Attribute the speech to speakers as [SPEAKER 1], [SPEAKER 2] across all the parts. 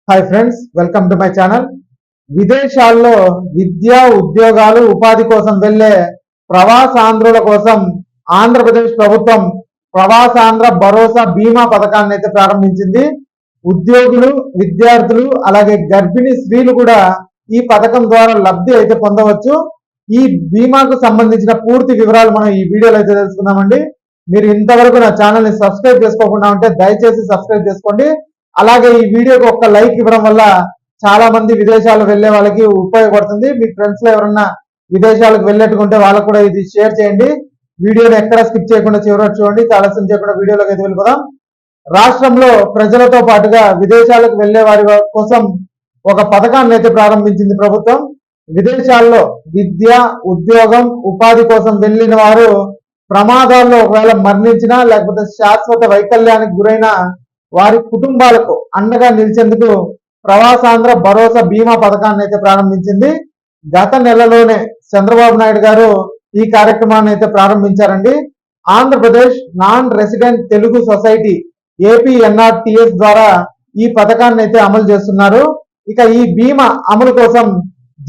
[SPEAKER 1] Hi friends, welcome to my channel. విదేశాల్లో విద్య, ఉద్యోగాలు, ఉపాధి కోసం వెళ్లే ప్రవాసాంధ్రుల కోసం ఆంధ్రప్రదేశ్ ప్రభుత్వం ప్రవాసాంధ్ర భరోసా బీమా పథకాన్ని అయితే ప్రారంభించింది. ఉద్యోగులు, విద్యార్థులు, అలాగే గర్భిణీ స్త్రీలు కూడా ఈ పథకం ద్వారా లబ్ధి అయితే పొందవచ్చు. ఈ బీమాకు సంబంధించిన పూర్తి వివరాలు మనం ఈ వీడియోలో అయితే తెలుసుకుందామండి. మీరు ఇంతవరకు నా ఛానల్ ని సబ్స్క్రైబ్ చేసుకోకుండా ఉంటే దయచేసి సబ్స్క్రైబ్ చేసుకోండి. అలాగే ఈ వీడియోకి ఒక్క లైక్ ఇవ్వడం వల్ల చాలా మంది విదేశాలు వెళ్లే వాళ్ళకి ఉపయోగపడుతుంది. మీ ఫ్రెండ్స్ లో ఎవరన్నా విదేశాలకు వెళ్ళేట్టుకుంటే వాళ్ళకు కూడా ఇది షేర్ చేయండి. వీడియోని ఎక్కడ స్కిప్ చేయకుండా చివరి చూడండి. ఆలస్యం చేయకుండా వీడియోలోకి అయితే వెళ్ళిపోదాం. రాష్ట్రంలో ప్రజలతో పాటుగా విదేశాలకు వెళ్లే వారి కోసం ఒక పథకాన్ని అయితే ప్రారంభించింది ప్రభుత్వం. విదేశాల్లో విద్య, ఉద్యోగం, ఉపాధి కోసం వెళ్లిన వారు ప్రమాదాల్లో ఒకవేళ మరణించినా లేకపోతే శాశ్వత వైకల్యానికి గురైన వారి కుటుంబాలకు అండగా నిలిచేందుకు ప్రవాసాంధ్ర భరోసా బీమా పథకాన్ని అయితే ప్రారంభించింది. గత నెలలోనే చంద్రబాబు నాయుడు గారు ఈ కార్యక్రమాన్ని అయితే ప్రారంభించారండి. Andhra Pradesh non resident Telugu society APNRTS ద్వారా ఈ పథకాన్ని అయితే అమలు చేస్తున్నారు. ఇక ఈ బీమా అమలు కోసం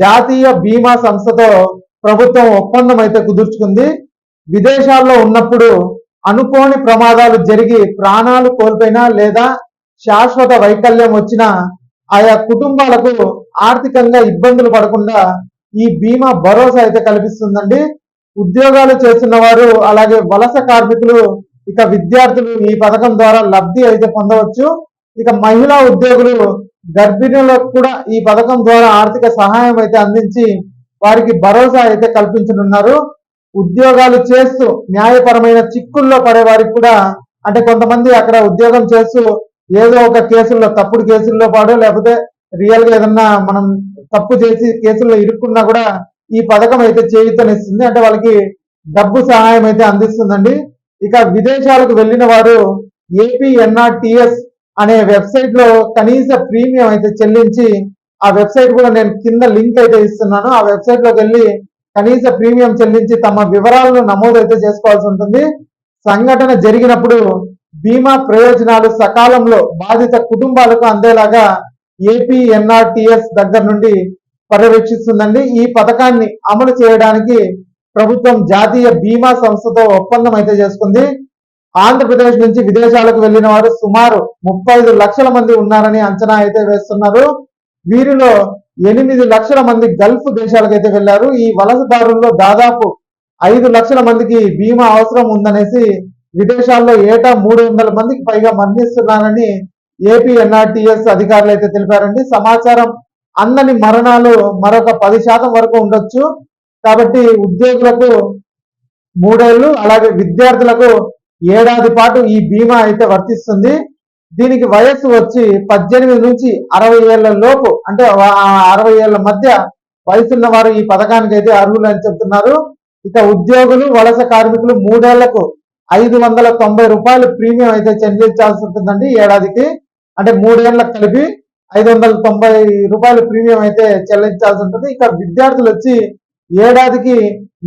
[SPEAKER 1] జాతీయ బీమా సంస్థతో ప్రభుత్వం ఒప్పందం అయితే కుదుర్చుకుంది. విదేశాల్లో ఉన్నప్పుడు అనుకోని ప్రమాదాలు జరిగి ప్రాణాలు కోల్పోయినా లేదా శాశ్వత వైకల్యం వచ్చినా ఆయా కుటుంబాలకు ఆర్థికంగా ఇబ్బందులు పడకుండా ఈ బీమా భరోసా అయితే కల్పిస్తుందండి. ఉద్యోగాలు చేస్తున్న వారు, అలాగే వలస కార్మికులు, ఇక విద్యార్థులు ఈ పథకం ద్వారా లబ్ధి అయితే పొందవచ్చు. ఇక మహిళా ఉద్యోగులు, గర్భిణులకు కూడా ఈ పథకం ద్వారా ఆర్థిక సహాయం అయితే అందించి వారికి భరోసా అయితే కల్పించనున్నారు. ఉద్యోగాలు చేస్తూ న్యాయపరమైన చిక్కుల్లో పడే వారికి కూడా, అంటే కొంతమంది అక్కడ ఉద్యోగం చేస్తూ ఏదో ఒక కేసుల్లో, తప్పుడు కేసుల్లో పాడో లేకపోతే రియల్ గా ఏదన్నా మనం తప్పు చేసి కేసుల్లో ఇరుక్కున్నా కూడా ఈ పథకం అయితే చేయూతనిస్తుంది. అంటే వాళ్ళకి డబ్బు సహాయం అయితే అందిస్తుందండి. ఇక విదేశాలకు వెళ్ళిన వారు APNRTS అనే వెబ్సైట్ లో కనీస ప్రీమియం అయితే చెల్లించి, ఆ వెబ్సైట్ కూడా నేను కింద లింక్ అయితే ఇస్తున్నాను. ఆ వెబ్సైట్ లోకి వెళ్ళి కనీస ప్రీమియం చెల్లించి తమ వివరాలను నమోదు అయితే చేసుకోవాల్సి ఉంటుంది. సంఘటన జరిగినప్పుడు బీమా ప్రయోజనాలు సకాలంలో బాధిత కుటుంబాలకు అందేలాగా APNRTS దగ్గర నుండి పర్యవేక్షిస్తుందండి. ఈ పథకాన్ని అమలు చేయడానికి ప్రభుత్వం జాతీయ బీమా సంస్థతో ఒప్పందం అయితే చేసుకుంది. ఆంధ్రప్రదేశ్ నుంచి విదేశాలకు వెళ్లిన వారు సుమారు 35 లక్షల మంది ఉన్నారని అంచనా అయితే వేస్తున్నారు. వీరిలో 8 లక్షల మంది గల్ఫ్ దేశాలకు అయితే వెళ్లారు. ఈ వలసదారుల్లో దాదాపు 5 లక్షల మందికి బీమా అవసరం ఉందనేసి విదేశాల్లో ఏటా 300 మందికి పైగా మరణిస్తున్నారని APNRTS అధికారులు అయితే తెలిపారండి. సమాచారం అందని మరణాలు మరొక 10% వరకు ఉండొచ్చు. కాబట్టి ఉద్యోగులకు 3 ఏళ్లు, అలాగే విద్యార్థులకు 1 ఏడాది పాటు ఈ బీమా అయితే వర్తిస్తుంది. దీనికి వయస్సు వచ్చి 18 నుంచి 60 ఏళ్ల లోపు, అంటే 60 ఏళ్ల మధ్య వయసున్న వారు ఈ పథకానికి అయితే అర్హులు అని చెప్తున్నారు. ఇక ఉద్యోగులు, వలస కార్మికులు 3 ఏళ్లకు 590 రూపాయలు ప్రీమియం అయితే చెల్లించాల్సి ఉంటుందండి ఏడాదికి. అంటే 3 ఏళ్లకు కలిపి 590 రూపాయలు ప్రీమియం అయితే చెల్లించాల్సి ఉంటుంది. ఇక విద్యార్థులు వచ్చి ఏడాదికి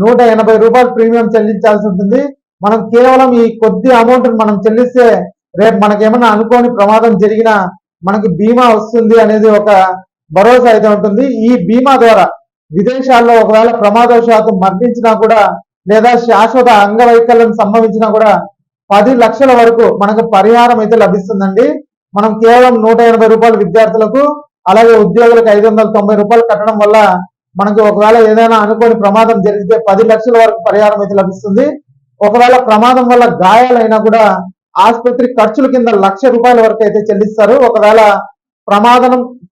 [SPEAKER 1] 180 రూపాయలు ప్రీమియం చెల్లించాల్సి ఉంటుంది. మనం కేవలం ఈ కొద్ది అమౌంట్ మనం చెల్లిస్తే రేపు మనకేమన్నా అనుకోని ప్రమాదం జరిగినా మనకి బీమా వస్తుంది అనేది ఒక భరోసా అయితే ఉంటుంది. ఈ బీమా ద్వారా విదేశాల్లో ఒకవేళ ప్రమాదవశాత్తు మరణించినా కూడా లేదా శాశ్వత అంగవైకల్యం సంభవించినా కూడా 10 లక్షల వరకు మనకు పరిహారం అయితే లభిస్తుందండి. మనం కేవలం 180 రూపాయలు విద్యార్థులకు, అలాగే ఉద్యోగులకు 590 రూపాయలు కట్టడం వల్ల మనకి ఒకవేళ ఏదైనా అనుకోని ప్రమాదం జరిగితే 10 లక్షల వరకు పరిహారం అయితే లభిస్తుంది. ఒకవేళ ప్రమాదం వల్ల గాయాలైనా కూడా ఆసుపత్రి ఖర్చుల కింద 1,00,000 రూపాయల వరకు అయితే చెల్లిస్తారు. ఒకవేళ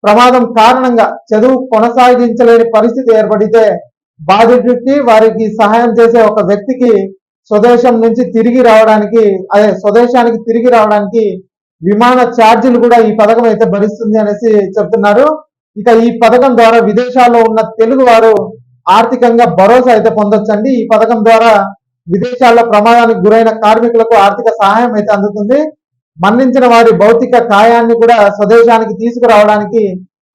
[SPEAKER 1] ప్రమాదం కారణంగా చదువు కొనసాగించలేని పరిస్థితి ఏర్పడితే బాధితుడికి, వారికి సహాయం చేసే ఒక వ్యక్తికి స్వదేశానికి తిరిగి రావడానికి విమాన ఛార్జీలు కూడా ఈ పథకం అయితే భరిస్తుంది అనేసి చెప్తున్నారు. ఇక ఈ పథకం ద్వారా విదేశాల్లో ఉన్న తెలుగు వారు ఆర్థికంగా భరోసా అయితే పొందొచ్చండి. ఈ పథకం ద్వారా విదేశాల్లో ప్రమాదానికి గురైన కార్మికులకు ఆర్థిక సహాయం అయితే అందుతుంది. మరణించిన వారి భౌతిక కాయాన్ని కూడా స్వదేశానికి తీసుకురావడానికి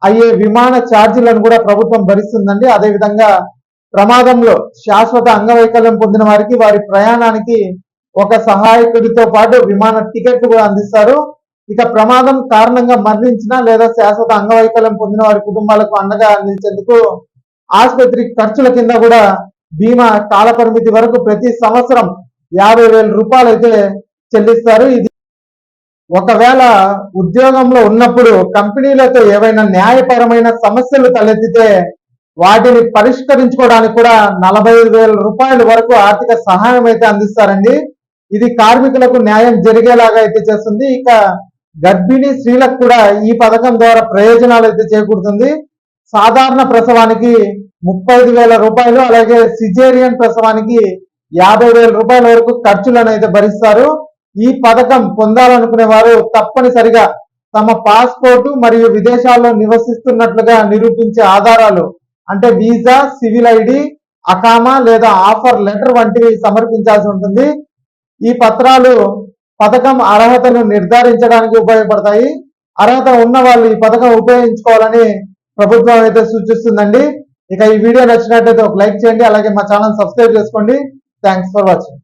[SPEAKER 1] అయ్యే విమాన ఛార్జీలను కూడా ప్రభుత్వం భరిస్తుందండి. అదేవిధంగా ప్రమాదంలో శాశ్వత అంగవైకల్యం పొందిన వారికి వారి ప్రయాణానికి ఒక సహాయకుడితో పాటు విమాన టికెట్లు కూడా అందిస్తారు. ఇక ప్రమాదం కారణంగా మరణించిన లేదా శాశ్వత అంగవైకల్యం పొందిన వారి కుటుంబాలకు అండగా నిలిచేందుకు ఆసుపత్రి ఖర్చుల కింద కూడా బీమా కాల పరిమితి వరకు ప్రతి సంవత్సరం 50,000 రూపాయలు అయితే చెల్లిస్తారు. ఇది ఒకవేళ ఉద్యోగంలో ఉన్నప్పుడు కంపెనీలతో ఏవైనా న్యాయపరమైన సమస్యలు తలెత్తితే వాటిని పరిష్కరించుకోవడానికి కూడా 45,000 రూపాయల వరకు ఆర్థిక సహాయం అయితే అందిస్తారండి. ఇది కార్మికులకు న్యాయం జరిగేలాగా అయితే చేస్తుంది. ఇక గర్భిణీ స్త్రీలకు కూడా ఈ పథకం ద్వారా ప్రయోజనాలు అయితే చేకూరుతుంది. సాధారణ ప్రసవానికి 35,000 రూపాయలు, అలాగే సిజేరియన్ ప్రసవానికి 50,000 రూపాయల వరకు ఖర్చులను అయితే భరిస్తారు. ఈ పథకం పొందాలనుకునే వారు తప్పనిసరిగా తమ పాస్పోర్టు మరియు విదేశాల్లో నివసిస్తున్నట్లుగా నిరూపించే ఆధారాలు అంటే వీసా, సివిల్ ఐడి, అకామా లేదా ఆఫర్ లెటర్ వంటివి సమర్పించాల్సి ఉంటుంది. ఈ పత్రాలు పథకం అర్హతను నిర్ధారించడానికి ఉపయోగపడతాయి. అర్హత ఉన్న వాళ్ళు ఈ పథకం ఉపయోగించుకోవాలని ప్రభుత్వం అయితే సూచిస్తుందండి. ఇక ఈ వీడియో నచ్చినట్లయితే ఒక లైక్ చేయండి, అలాగే మా ఛానల్ సబ్స్క్రైబ్ చేసుకోండి. Thanks for watching.